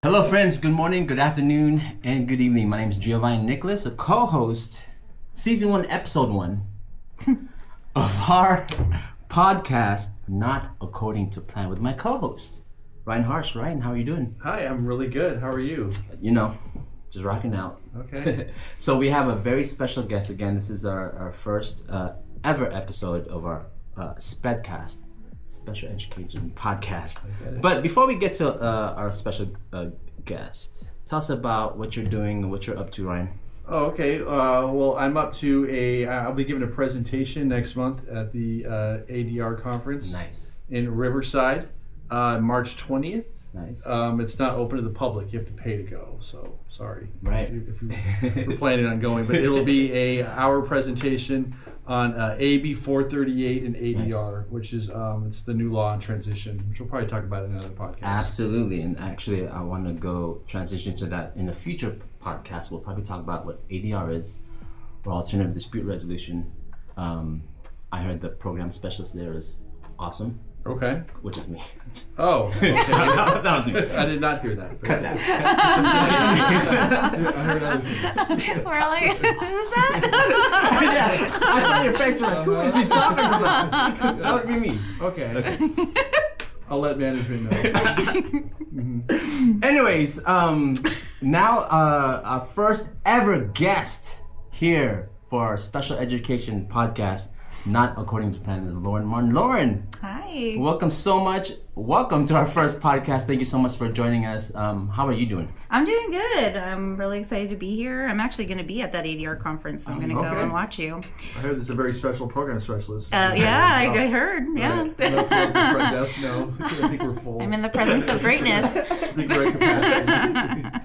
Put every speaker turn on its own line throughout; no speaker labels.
Hello friends, good morning, good afternoon, and good evening. My name is Giovanni Nicolas, a co-host, Season 1, Episode 1 of our podcast, Not According to Plan, with my co-host, Ryan Harsch. Ryan, how are you doing?
Hi, I'm really good. How are you?
You know, just rocking out.
Okay.
So we have a very special guest again. This is our first ever episode of our SPEDcast, Special Education Podcast. But before we get to our special guest, tell us about what you're doing and what you're up to, Ryan.
Oh, okay. Well, I'm up to I'll be giving a presentation next month at the ADR conference.
Nice.
In Riverside, March 20th.
Nice.
It's not open to the public. You have to pay to go. So sorry.
Right.
If you were planning on going, but it'll be our presentation on AB 438 and ADR, nice. Which is it's the new law on transition, which we'll probably talk about in another podcast.
Absolutely, and actually, I want to go transition to that in a future podcast. We'll probably talk about what ADR is, or alternative dispute resolution. I heard the program specialist there is awesome.
Okay.
Which is me.
Oh, okay.
that was me.
I did not hear that.
Cut that.
I heard other things.
We're like, who's that?
Yeah, I saw your face. Like, who is he talking about? That would be me.
Okay. I'll let management know.
Anyways, now our first ever guest here for our special education podcast, Not According to Plan, is Lauren Martin. Lauren,
hi.
Welcome so much. Welcome to our first podcast. Thank you so much for joining us. How are you doing?
I'm doing good. I'm really excited to be here. I'm actually going to be at that ADR conference, so I'm going to go and watch you.
I heard there's a very special program specialist.
Yeah, I heard. Yeah.
Right. No, I think we're full.
I'm in the presence of greatness.
I think we're at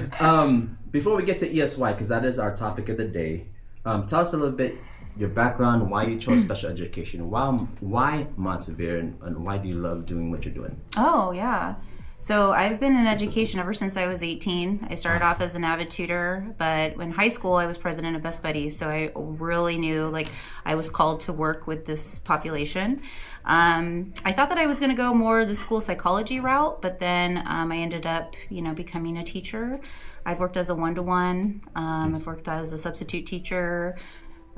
capacity.
Before we get to ESY, because that is our topic of the day, tell us a little bit your background, why you chose special education, why Montevideo, and why do you love doing what you're doing?
Oh, yeah. So I've been in education ever since I was 18. I started off as an avid tutor, but in high school I was president of Best Buddies, so I really knew I was called to work with this population. I thought that I was going to go more the school psychology route, but then I ended up, becoming a teacher. I've worked as a one-to-one. I've worked as a substitute teacher.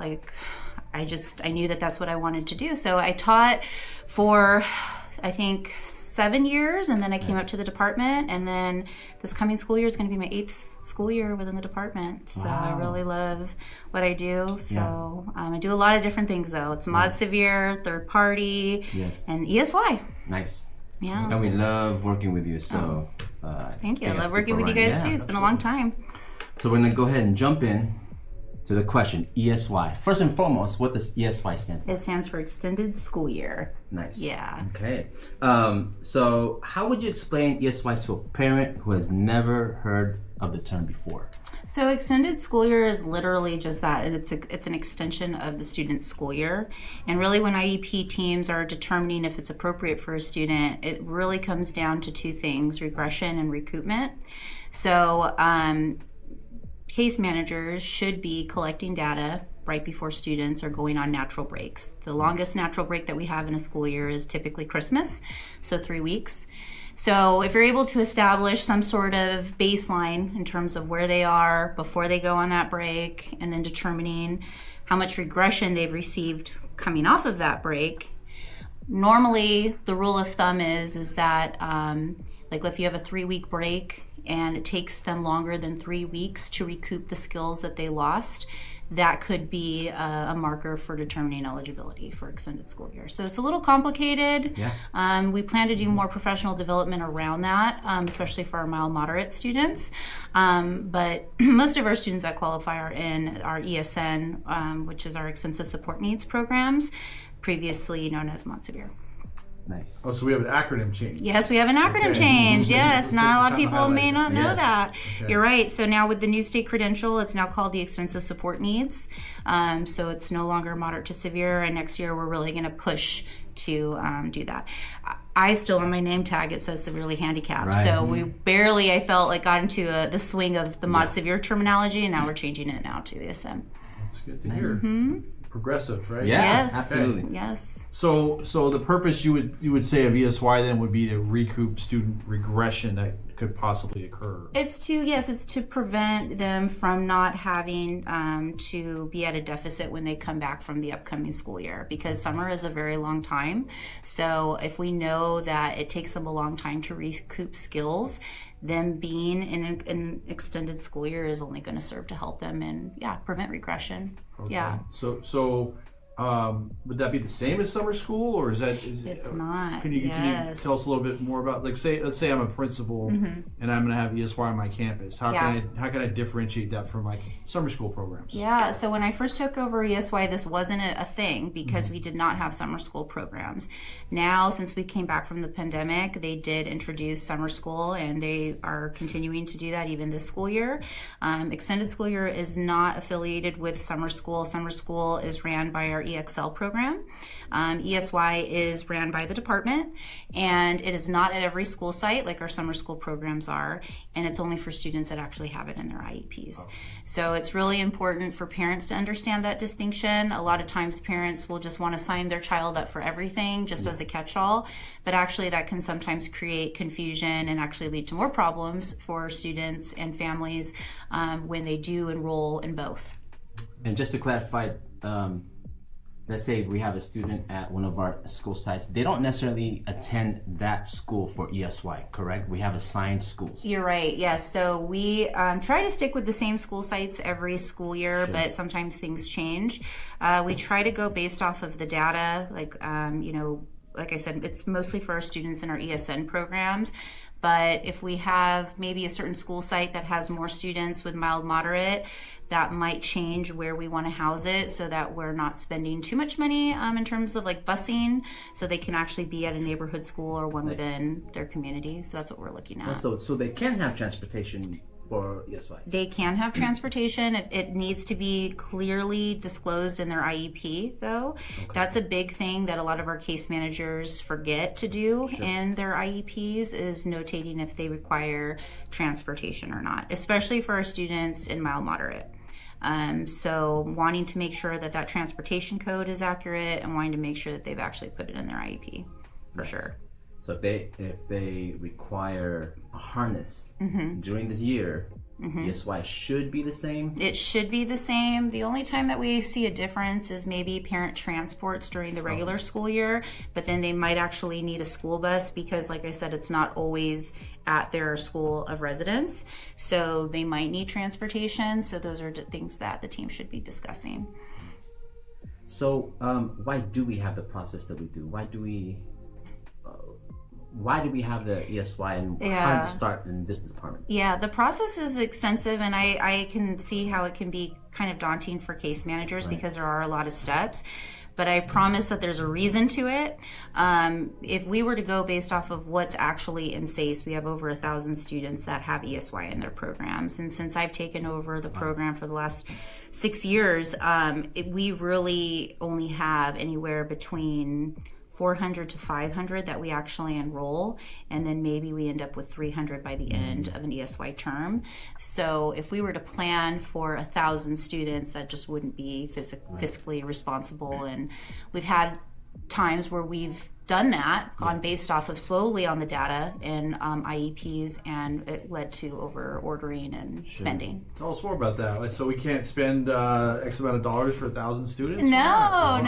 I knew that that's what I wanted to do. So I taught for, I think, 7 years, and then I came up to the department, and then this coming school year is going to be my 8th school year within the department. So I really love what I do. So I do a lot of different things, though. It's Mod Severe, third party, and ESY.
Nice.
Yeah.
And we love working with you. So
thank you. I love working with you guys, too. It's been a long time.
So we're going to go ahead and jump in to the question, ESY. First and foremost, what does ESY stand for?
It stands for Extended School Year.
Nice.
Yeah.
Okay. So how would you explain ESY to a parent who has never heard of the term before?
So extended school year is literally just that. It's an extension of the student's school year. And really when IEP teams are determining if it's appropriate for a student, it really comes down to two things, regression and recoupment. So case managers should be collecting data right before students are going on natural breaks. The longest natural break that we have in a school year is typically Christmas, so 3 weeks. So if you're able to establish some sort of baseline in terms of where they are before they go on that break, and then determining how much regression they've received coming off of that break, normally the rule of thumb is that if you have a 3-week break, and it takes them longer than 3 weeks to recoup the skills that they lost, that could be a marker for determining eligibility for extended school year. So it's a little complicated.
Yeah.
We plan to do more professional development around that, especially for our mild moderate students. But most of our students that qualify are in our ESN, which is our extensive support needs programs, previously known as Montevideo.
Nice.
Oh, so we have an acronym change.
Yes, we have an acronym change. Yes, not a lot of people may not know that.
Okay.
You're right. So now with the new state credential, it's now called the Extensive Support Needs. So it's no longer moderate to severe, and next year we're really going to push to do that. I still, on my name tag, it says severely handicapped.
Right.
So we barely, I felt got into the swing of the mod severe terminology, and now we're changing it now to ESN.
That's good to hear. progressive, right?
Yeah,
Yes,
absolutely.
yes.
So the purpose you would say of ESY then would be to recoup student regression that could possibly occur.
It's to prevent them from not having to be at a deficit when they come back from the upcoming school year, because summer is a very long time. So if we know that it takes them a long time to recoup skills, them being in an extended school year is only going to serve to help them and prevent regression.
Okay.
Yeah.
So would that be the same as summer school, or is
It's not.
Can you
Yes.
tell us a little bit more about, like, let's say I'm a principal and I'm going to have ESY on my campus. How can I differentiate that from my summer school programs?
Yeah, so when I first took over ESY, this wasn't a thing because we did not have summer school programs. Now, since we came back from the pandemic, they did introduce summer school, and they are continuing to do that even this school year. Extended school year is not affiliated with summer school. Summer school is ran by our EXL program. ESY is ran by the department, and it is not at every school site like our summer school programs are, and it's only for students that actually have it in their IEPs. So it's really important for parents to understand that distinction. A lot of times parents will just want to sign their child up for everything just as a catch-all, but actually that can sometimes create confusion and actually lead to more problems for students and families when they do enroll in both.
And just to clarify, let's say we have a student at one of our school sites. They don't necessarily attend that school for ESY, correct? We have assigned schools.
You're right, yes. So we try to stick with the same school sites every school year, but sometimes things change. We try to go based off of the data, like, like I said, it's mostly for our students in our ESN programs. But if we have maybe a certain school site that has more students with mild moderate, that might change where we want to house it so that we're not spending too much money in terms of like busing, so they can actually be at a neighborhood school or one within their community. So that's what we're looking at.
So they can have transportation for ESY.
They can have transportation. It needs to be clearly disclosed in their IEP, though. Okay. That's a big thing that a lot of our case managers forget to do in their IEPs, is notating if they require transportation or not, especially for our students in mild moderate. So wanting to make sure that transportation code is accurate and wanting to make sure that they've actually put it in their IEP, for sure.
So if they require a harness during the year, ESY should be the same?
It should be the same. The only time that we see a difference is maybe parent transports during the regular school year, but then they might actually need a school bus because, like I said, it's not always at their school of residence. So they might need transportation. So those are things that the team should be discussing.
So why do we have the process that we do? Why do we have the ESY, and how did we start in this department? Yeah,
the process is extensive, and I can see how it can be kind of daunting for case managers because there are a lot of steps. But I promise that there's a reason to it. If we were to go based off of what's actually in SACE, we have over 1,000 students that have ESY in their programs. And since I've taken over the program for the last 6 years, we really only have anywhere between 400 to 500 that we actually enroll, and then maybe we end up with 300 by the end of an ESY term. So if we were to plan for 1,000 students, that just wouldn't be fiscally responsible. And we've had times where we've done that, gone based off of slowly on the data and IEPs, and it led to over ordering and spending.
Tell us more about that. Like, so we can't spend X amount of dollars for 1,000 students?
No.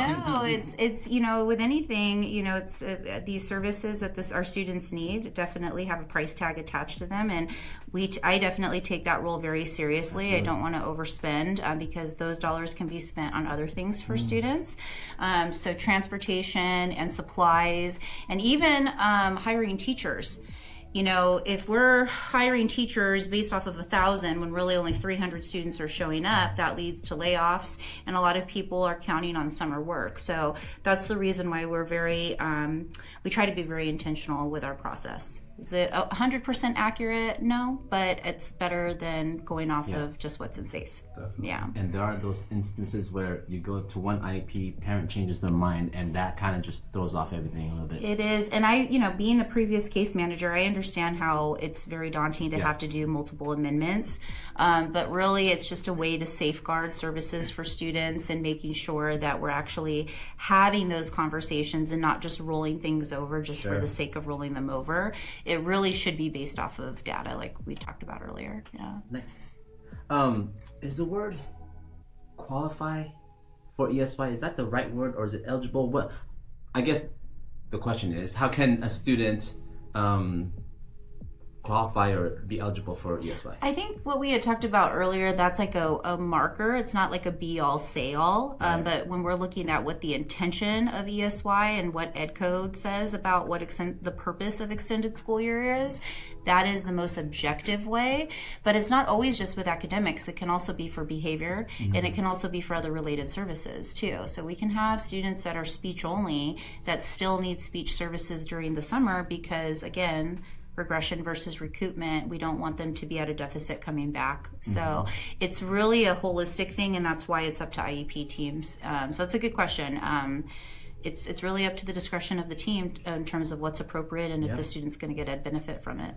It's with anything, it's these services that our students need definitely have a price tag attached to them, and I definitely take that role very seriously. Absolutely. I don't want to overspend because those dollars can be spent on other things for students. So transportation and supplies, and even hiring teachers. If we're hiring teachers based off of 1,000 when really only 300 students are showing up, that leads to layoffs, and a lot of people are counting on summer work. So that's the reason why we're we try to be very intentional with our process. Is it 100% accurate? No, but it's better than going off of just what's in SACE.
Definitely.
Yeah.
And there are those instances where you go to one IEP, parent changes their mind, and that kind of just throws off everything a little bit.
It is. And I, being a previous case manager, I understand how it's very daunting to have to do multiple amendments. But really, it's just a way to safeguard services for students and making sure that we're actually having those conversations and not just rolling things over just for the sake of rolling them over. It really should be based off of data like we talked about earlier. Yeah.
Nice. Is the word qualify for ESY, is that the right word, or is it eligible? What, I guess the question is, how can a student qualify or be eligible for ESY? I
think what we had talked about earlier, that's like a marker. It's not like a be-all, say-all. Right. But when we're looking at what the intention of ESY and what Ed Code says about what the purpose of extended school year is, that is the most objective way. But it's not always just with academics. It can also be for behavior, and it can also be for other related services too. So we can have students that are speech only that still need speech services during the summer because, again, regression versus recoupment, we don't want them to be at a deficit coming back. So it's really a holistic thing, and that's why it's up to IEP teams. So that's a good question. It's really up to the discretion of the team in terms of what's appropriate and if the student's going to get ed benefit from it.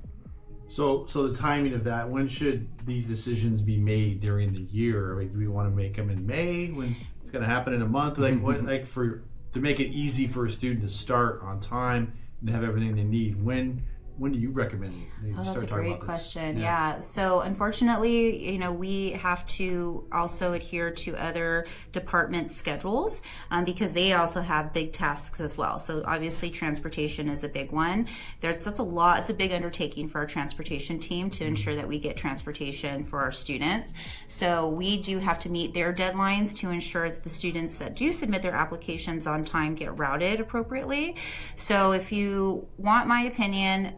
So the timing of that, when should these decisions be made during the year? Like, do we want to make them in May when it's going to happen in a month? Like to make it easy for a student to start on time and have everything they need. When do you recommend you
that's a great question. Yeah. So unfortunately, we have to also adhere to other department schedules because they also have big tasks as well. So obviously transportation is a big one. That's a lot. It's a big undertaking for our transportation team to ensure that we get transportation for our students. So we do have to meet their deadlines to ensure that the students that do submit their applications on time get routed appropriately. So if you want my opinion,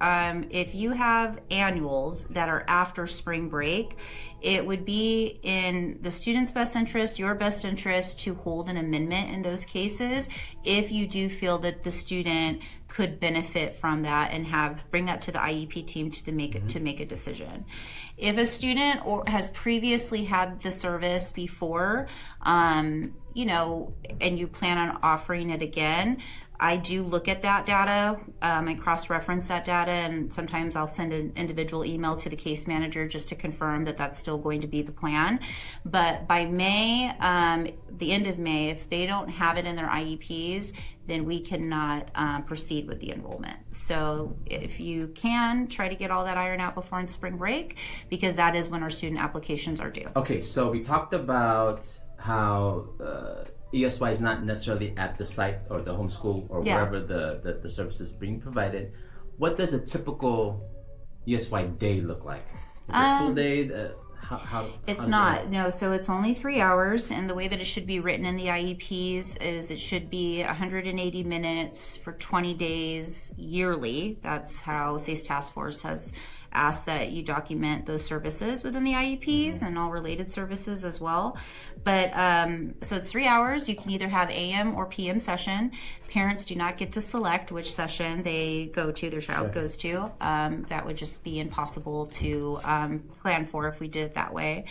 if you have annuals that are after spring break, it would be in the student's best interest, your best interest, to hold an amendment in those cases if you do feel that the student could benefit from that and bring that to the IEP team to make a decision. If a student has previously had the service before, and you plan on offering it again, I do look at that data and cross-reference that data, and sometimes I'll send an individual email to the case manager just to confirm that that's still going to be the plan. But by May, the end of May, if they don't have it in their IEPs, then we cannot proceed with the enrollment. So if you can, try to get all that ironed out before spring break, because that is when our student applications are due.
Okay, so we talked about how ESY is not necessarily at the site or the homeschool or wherever the service is being provided. What does a typical ESY day look like? Is it a full day?
It's not. No, so it's only 3 hours, and the way that it should be written in the IEPs is it should be 180 minutes for 20 days yearly. That's how SACE Task Force has asked that you document those services within the IEPs and all related services as well. But so it's 3 hours. You can either have AM or PM session. Parents do not get to select which session they go to, their child goes to. That would just be impossible to plan for if we did it that way.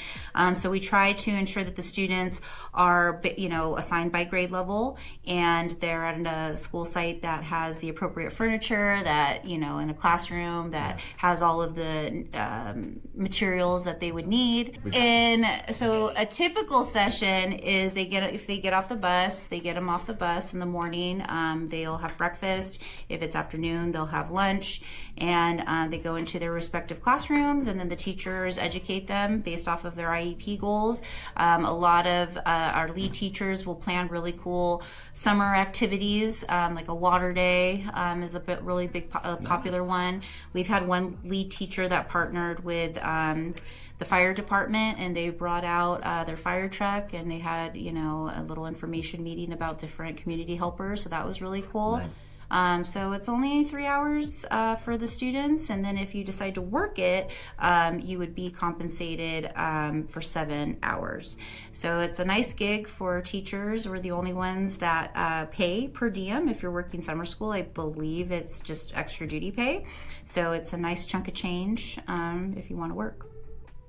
So we try to ensure that the students are, assigned by grade level, and they're at a school site that has the appropriate furniture, that, in a classroom that has all of the materials that they would need. And so a typical session is if they get off the bus, they get them off the bus in the morning. They'll have breakfast. If it's afternoon, they'll have lunch, and they go into their respective classrooms, and then the teachers educate them based off of their IEP goals. A lot of our lead teachers will plan really cool summer activities, like a water day is a really big popular one. We've had one lead teacher that partnered with the fire department, and they brought out their fire truck, and they had a little information meeting about different community helpers, so that was really cool. So it's only 3 hours for the students, and then if you decide to work it, you would be compensated for 7 hours. So it's a nice gig for teachers. We're the only ones that pay per diem. If you're working summer school, I believe it's just extra duty pay. So it's a nice chunk of change if you want to work.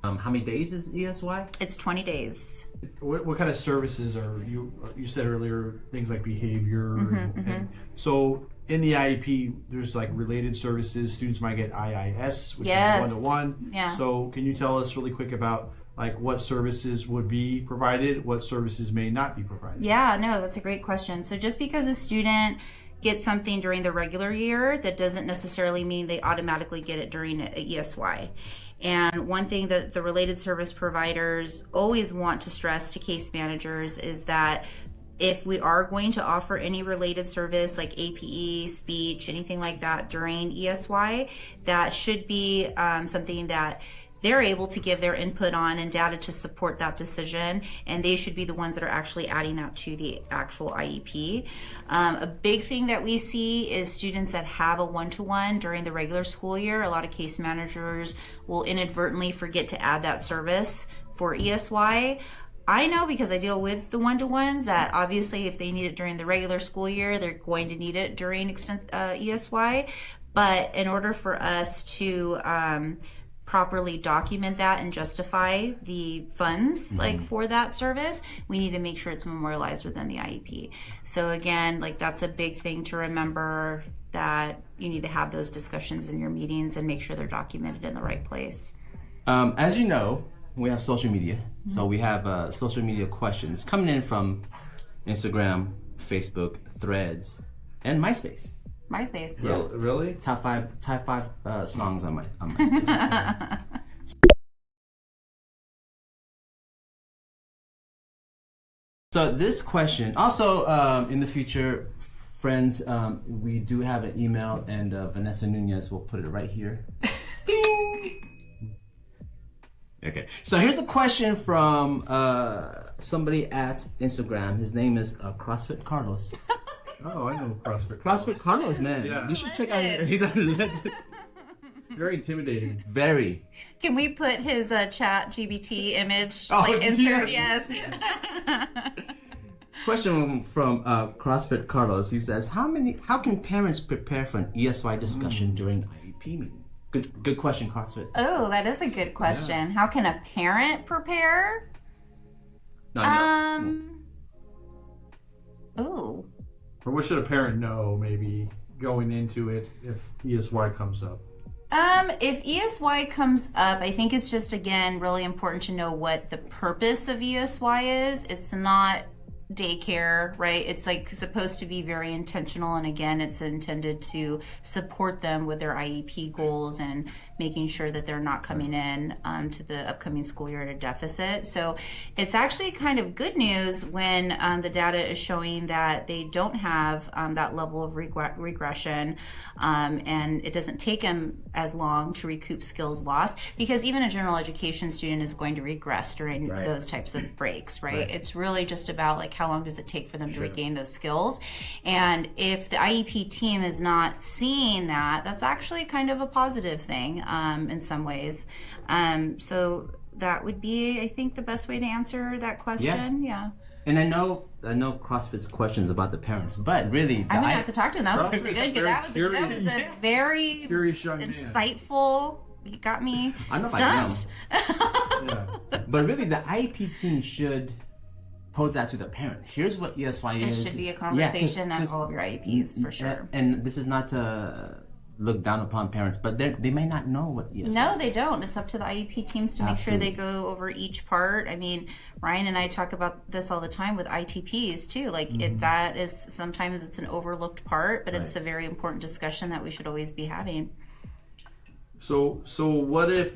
How many days is ESY?
It's 20 days.
What kind of services are you said earlier, things like behavior. And so in the IEP, there's like related services. Students might get IIS, which is one-to-one.
Yeah.
So can you tell us really quick about like what services would be provided, what services may not be provided?
Yeah, no, that's a great question. So just because a student gets something during the regular year, that doesn't necessarily mean they automatically get it during ESY. And one thing that the related service providers always want to stress to case managers is that if we are going to offer any related service like APE, speech, anything like that during ESY, that should be something that they're able to give their input on and data to support that decision, and they should be the ones that are actually adding that to the actual IEP. A big thing that we see is students that have a one-to-one during the regular school year. A lot of case managers will inadvertently forget to add that service for ESY. I know because I deal with the one-to-ones that obviously if they need it during the regular school year, they're going to need it during ESY. But in order for us to properly document that and justify the funds like for that service, we need to make sure it's memorialized within the IEP. So again, like that's a big thing to remember, that you need to have those discussions in your meetings and make sure they're documented in the right place.
As you know, we have social media. So we have social media questions coming in from Instagram, Facebook, Threads, and MySpace.
MySpace.
Yeah. Really?
Top five songs on MySpace. So this question, also in the future, friends, we do have an email, and Vanessa Nunez will put it right here. Okay, so here's a question from somebody at Instagram. His name is CrossFit Carlos.
Oh, I know CrossFit.
CrossFit Carlos, man.
Yeah.
You should check out. He's a legend.
Very intimidating.
Very.
Can we put his chat GBT image, insert? Yes.
Question from CrossFit Carlos. He says, how can parents prepare for an ESY discussion during IEP meeting? Good question, CrossFit.
Oh, that is a good question. Yeah. How can a parent prepare? Ooh.
Or what should a parent know, maybe, going into it if ESY comes up?
If ESY comes up, I think it's just, again, really important to know what the purpose of ESY is. It's not daycare, right? It's like supposed to be very intentional, and again, it's intended to support them with their IEP goals and making sure that they're not coming in to the upcoming school year at a deficit. So it's actually kind of good news when the data is showing that they don't have that level of regression, and it doesn't take them as long to recoup skills lost, because even a general education student is going to regress during those types of breaks, right? It's really just about like how long does it take for them to regain those skills. And if the IEP team is not seeing that, that's actually kind of a positive thing in some ways. So that would be, I think, the best way to answer that question. Yeah.
And I know CrossFit's questions about the parents, but really,
I'm gonna have to talk to him. That was pretty good. That was a very insightful. You got me stumped.
But really, the IEP team should pose that to the parent. Here's what ESY is.
It should be a conversation at all of your IEPs for sure.
And this is not to look down upon parents, but they may not know what ESY is.
No, they don't. It's up to the IEP teams to make sure they go over each part. I mean, Ryan and I talk about this all the time with ITPs too. Like that is, sometimes it's an overlooked part, but it's a very important discussion that we should always be having.
So what if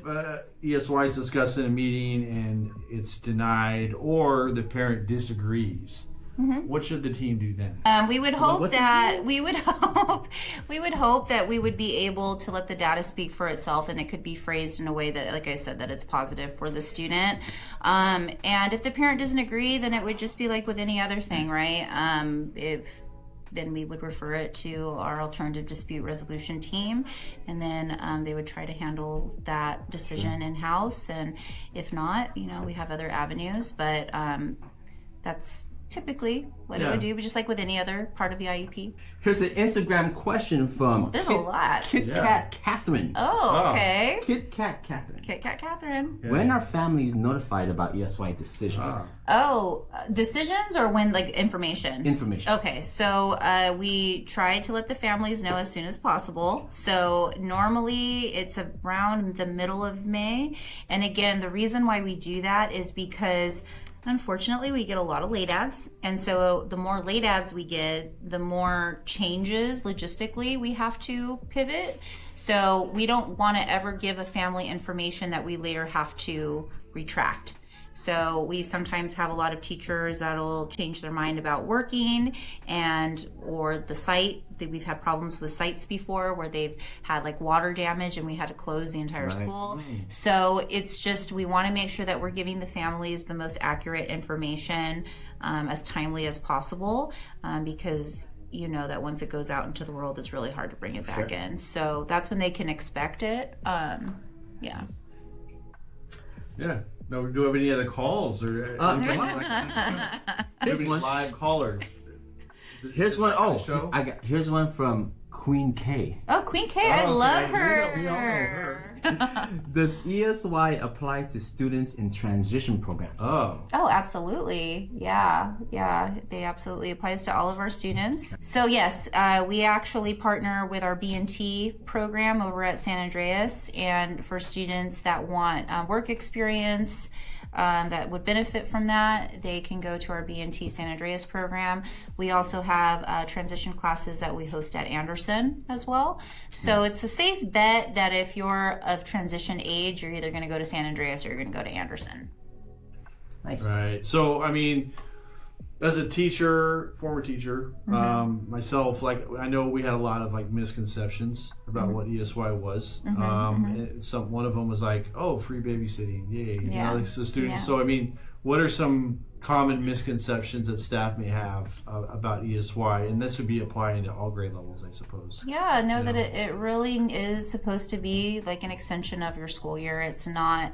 ESY is discussed in a meeting and it's denied, or the parent disagrees? What should the team do then?
We would hope that we would hope that we would be able to let the data speak for itself, and it could be phrased in a way that, like I said, that it's positive for the student. And if the parent doesn't agree, then it would just be like with any other thing, right? If then we would refer it to our alternative dispute resolution team, and then they would try to handle that decision in-house. And if not, we have other avenues, but that's typically what it would do, but just like with any other part of the IEP.
Here's an Instagram question from
There's a lot.
Kit Kat Catherine.
Oh, okay.
Kit Kat Catherine.
Kit Kat Catherine.
When are families notified about ESY decisions?
Decisions or when, like, information?
Information.
Okay, so we try to let the families know as soon as possible. So normally it's around the middle of May. And again, the reason why we do that is because unfortunately, we get a lot of late ads. And so the more late ads we get, the more changes logistically we have to pivot. So we don't want to ever give a family information that we later have to retract. So we sometimes have a lot of teachers that'll change their mind about working or the site. We've had problems with sites before where they've had like water damage and we had to close the entire school. So it's just, we want to make sure that we're giving the families the most accurate information as timely as possible because that once it goes out into the world, it's really hard to bring it back in. So that's when they can expect it. Yeah.
No, do we have any other calls or
Here's one.
live callers?
Here's one. Here's one from Queen K.
Oh, Queen K, I love her.
We all know her.
Does ESY apply to students in transition programs?
Oh, absolutely. Yeah. They absolutely applies to all of our students. So yes, we actually partner with our B&T program over at San Andreas, and for students that want work experience, that would benefit from that, they can go to our B&T San Andreas program. We also have transition classes that we host at Anderson as well. So it's a safe bet that if you're of transition age, you're either going to go to San Andreas or you're going to go to Anderson.
Nice.
Right. So, I mean, as a teacher, former teacher, myself, like, I know we had a lot of like misconceptions about what ESY was. And one of them was like, oh, free babysitting, yay! Like, so students. So, I mean, what are some common misconceptions that staff may have about ESY? And this would be applying to all grade levels, I suppose.
Yeah, that it really is supposed to be like an extension of your school year. It's not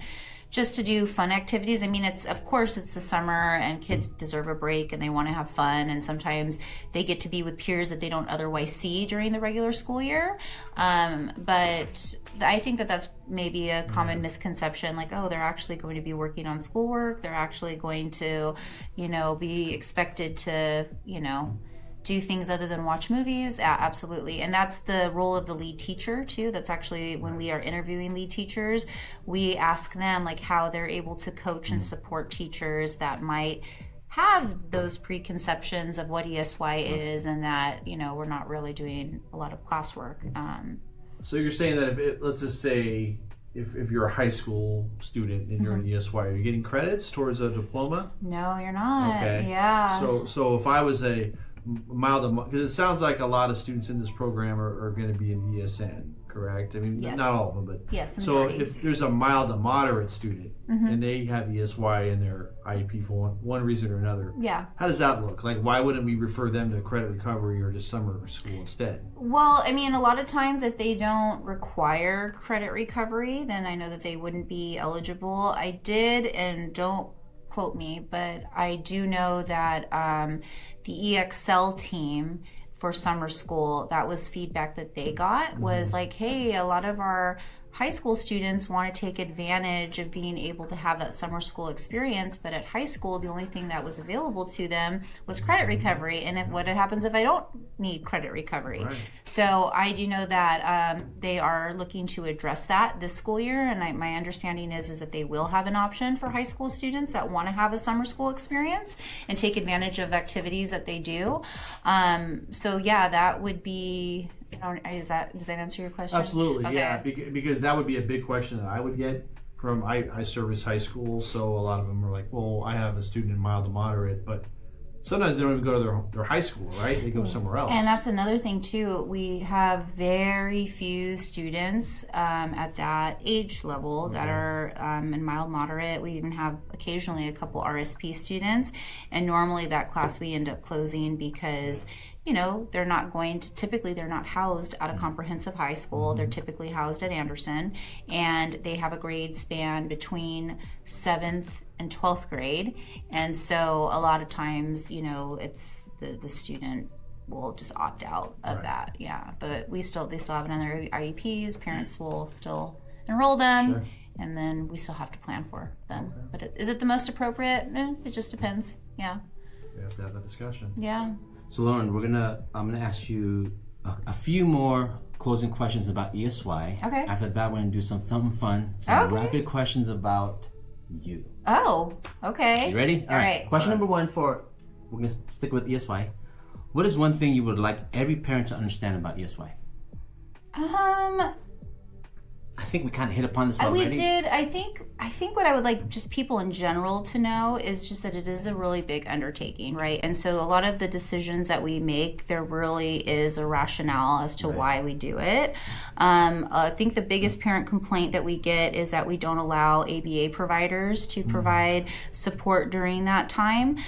just to do fun activities. I mean, of course it's the summer and kids deserve a break and they want to have fun, and sometimes they get to be with peers that they don't otherwise see during the regular school year. But I think that that's maybe a common misconception, like, oh, they're actually going to be working on schoolwork. They're actually going to, be expected to, do things other than watch movies. Absolutely. And that's the role of the lead teacher too. That's actually when we are interviewing lead teachers, we ask them like how they're able to coach and support teachers that might have those preconceptions of what ESY is, and that, we're not really doing a lot of classwork.
So you're saying that let's just say, if you're a high school student and you're in ESY, are you getting credits towards a diploma?
No, you're not.
Okay.
Yeah.
So if I was a mild, because it sounds like a lot of students in this program are going to be in ESN, correct? I mean, not all of them, but
yes.
So if there's a mild to moderate student and they have ESY in their IEP for one reason or another, how does that look? Like, why wouldn't we refer them to credit recovery or to summer school instead?
Well, I mean, a lot of times if they don't require credit recovery, then I know that they wouldn't be eligible. I did, and don't quote me, but I do know that the EXL team for summer school, that was feedback that they got, was like, hey, a lot of our high school students want to take advantage of being able to have that summer school experience, but at high school, the only thing that was available to them was credit recovery. And what happens if I don't need credit recovery? Right. So I do know that they are looking to address that this school year, and my understanding is that they will have an option for high school students that want to have a summer school experience and take advantage of activities that they do. So yeah, that would be... does that answer your question?
Absolutely, okay. Yeah, because that would be a big question that I would get from, I service high school, so a lot of them are like, well, I have a student in mild to moderate, but sometimes they don't even go to their high school, right? They go somewhere else.
And that's another thing too. We have very few students at that age level that are in mild moderate. We even have occasionally a couple RSP students, and normally that class we end up closing because they're not typically they're not housed at a comprehensive high school. They're typically housed at Anderson, and they have a grade span between 7th and 12th grade. And so a lot of times, it's the student will just opt out of that. Yeah. But they still have another IEPs. Parents will still enroll them. Sure. And then we still have to plan for them. Okay. But is it the most appropriate? It just depends. Yeah.
We have to have that discussion.
Yeah.
So Lauren, I'm gonna ask you a few more closing questions about ESY.
Okay.
After that, we're gonna do something fun. Some rapid questions about you.
Oh, okay.
You ready?
All right.
Question number one we're gonna stick with ESY. What is one thing you would like every parent to understand about ESY? I think we kind of hit upon this already.
We did. I think what I would like just people in general to know is just that it is a really big undertaking, right? And so a lot of the decisions that we make, there really is a rationale as to why we do it. I think the biggest parent complaint that we get is that we don't allow ABA providers to provide support during that time.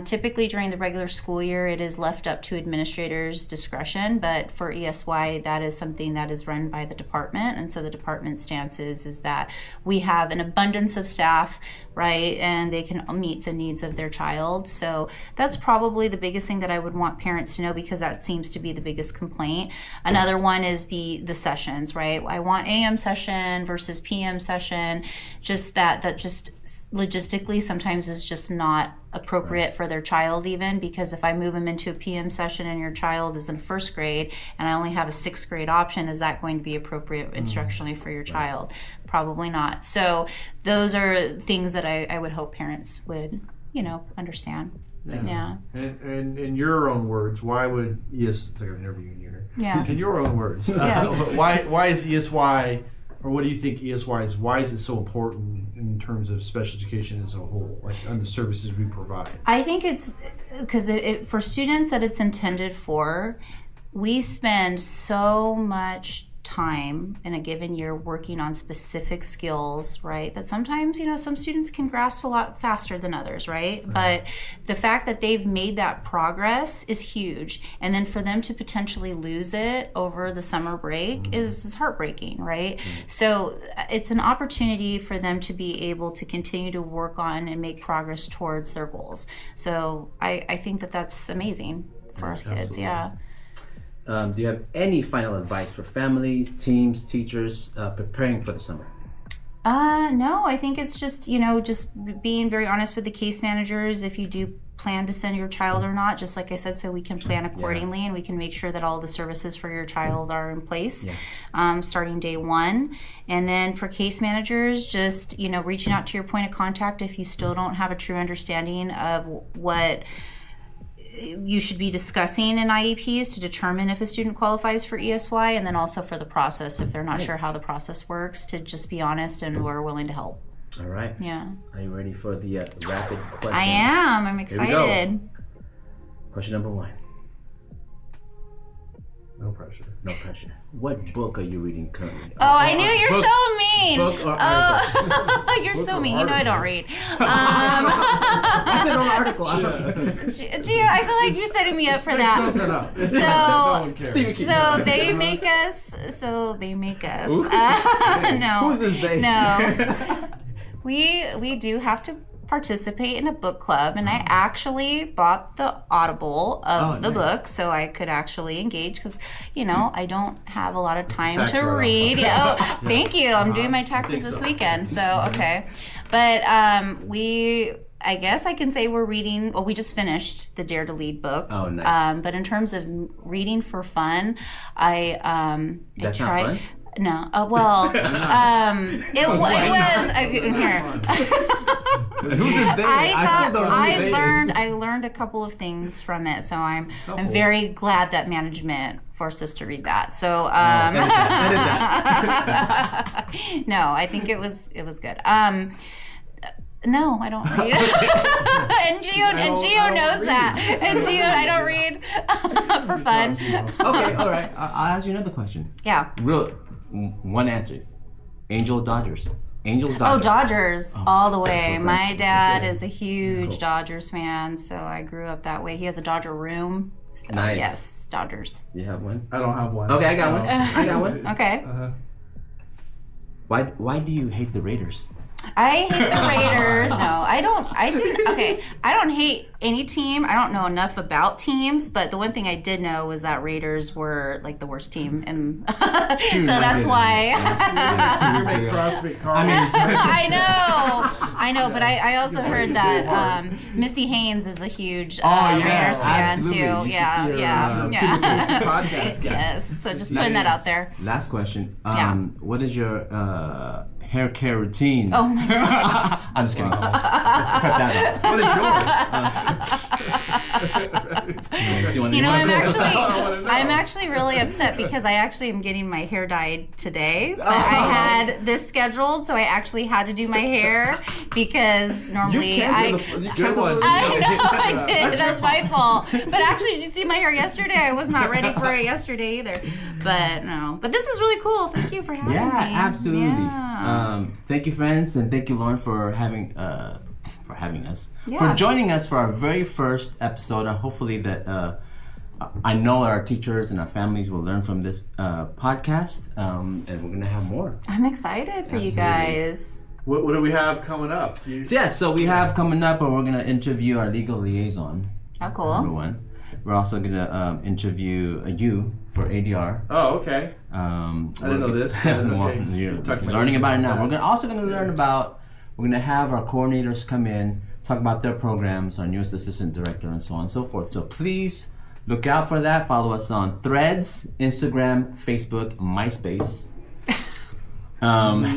Typically during the regular school year, it is left up to administrators' discretion, but for ESY, that is something that is run by the department. And so the department stance is that we have an abundance of staff, right, and they can meet the needs of their child. So that's probably the biggest thing that I would want parents to know, because that seems to be the biggest complaint. Another one is the sessions, right? I want AM session versus PM session. Just that just logistically sometimes is just not appropriate for their child, even because if I move them into a PM session and your child is in first grade and I only have a 6th grade option, is that going to be appropriate instructionally for your child? Probably not. So those are things that I would hope parents would, understand. Yeah.
And in your own words, why would it's like I'm interviewing you here.
Yeah.
In your own words, why is ESY, or what do you think ESY is? Why is it so important in terms of special education as a whole, like on the services we provide?
I think it's because for students that it's intended for, we spend so much time in a given year working on specific skills, right, that sometimes some students can grasp a lot faster than others, right? But the fact that they've made that progress is huge, and then for them to potentially lose it over the summer break is heartbreaking, right? So it's an opportunity for them to be able to continue to work on and make progress towards their goals. So I think that's amazing for our kids. Yeah.
Do you have any final advice for families, teams, teachers preparing for the summer?
No, I think it's just, just being very honest with the case managers if you do plan to send your child or not, just like I said, so we can plan accordingly and we can make sure that all the services for your child are in place starting day one. And then for case managers, just, reaching out to your point of contact if you still don't have a true understanding of what you should be discussing in IEPs to determine if a student qualifies for ESY, and then also for the process, if they're not sure how the process works, to just be honest, and we're willing to help.
All right.
Yeah.
Are you ready for the rapid question?
I am. I'm excited.
Question number one.
No pressure.
No pressure. What book are you reading currently?
Oh, I knew you're so mean.
Book or article?
You're so mean. I don't read.
I said an article.
Gio, I feel like you're setting me up for that. So they make us. No.
Who's this they?
No. We do have to participate in a book club, and I actually bought the Audible of the book so I could actually engage, because I don't have a lot of time to read. Thank you. I'm doing my taxes this weekend, so okay. But I guess I can say we're reading. Well, we just finished the Dare to Lead book.
Oh, nice.
But in terms of reading for fun,
That's
I tried.
not fun?
No. It was here.
Who's this they?
I learned a couple of things from it, so I'm very glad that management forced us to read that. So no, I think it was good. No, I don't read. and Gio knows that. And Gio, I don't read for fun.
Okay, all right. I'll ask you another question.
Yeah.
Real one answer. Angels, Dodgers.
Oh, Dodgers all the way. My dad is a huge Dodgers fan, so I grew up that way. He has a Dodger room. So
Nice.
Yes, Dodgers.
You have one?
I don't have one.
Okay, I got one. I got one.
Okay.
Why do you hate the Raiders?
I hate the Raiders. No, I don't. Okay, I don't hate any team. I don't know enough about teams, but the one thing I did know was that Raiders were like the worst team, and so that's why. I know, but I also heard that Missy Haynes is a huge Raiders fan too. Yeah.
Podcast.
Yes, so just putting that out there.
Last question. What is your hair care routine?
Oh my God.
I'm just kidding. Cut that out.
What is yours?
I'm actually really upset because I actually am getting my hair dyed today, but I had this scheduled, so I actually had to do my hair because normally I know I did. That's my fault. But actually, did you see my hair yesterday? I was not ready for it yesterday either. But no. But this is really cool. Thank you for having me.
Yeah, absolutely.
Yeah.
Thank you, friends, and thank you, Lauren, for having us, for joining us for our very first episode. And hopefully that I know our teachers and our families will learn from this podcast, and we're gonna have more.
I'm excited for you guys.
What do we have coming up?
So we have coming up, we're gonna interview our legal liaison.
Oh, cool.
Number one. We're also gonna interview you for ADR.
Oh, okay.
I
didn't know this.
You're learning about it now. We're also going to learn about. We're going to have our coordinators come in, talk about their programs, our newest assistant director, and so on and so forth. So please look out for that. Follow us on Threads, Instagram, Facebook, MySpace.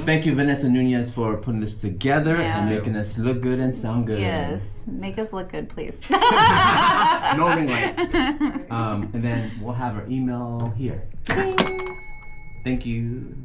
Thank you, Vanessa Nunez, for putting this together and making us look good and sound good.
Yes, make us look good, please.
No ring light. And then we'll have our email here. Thank you.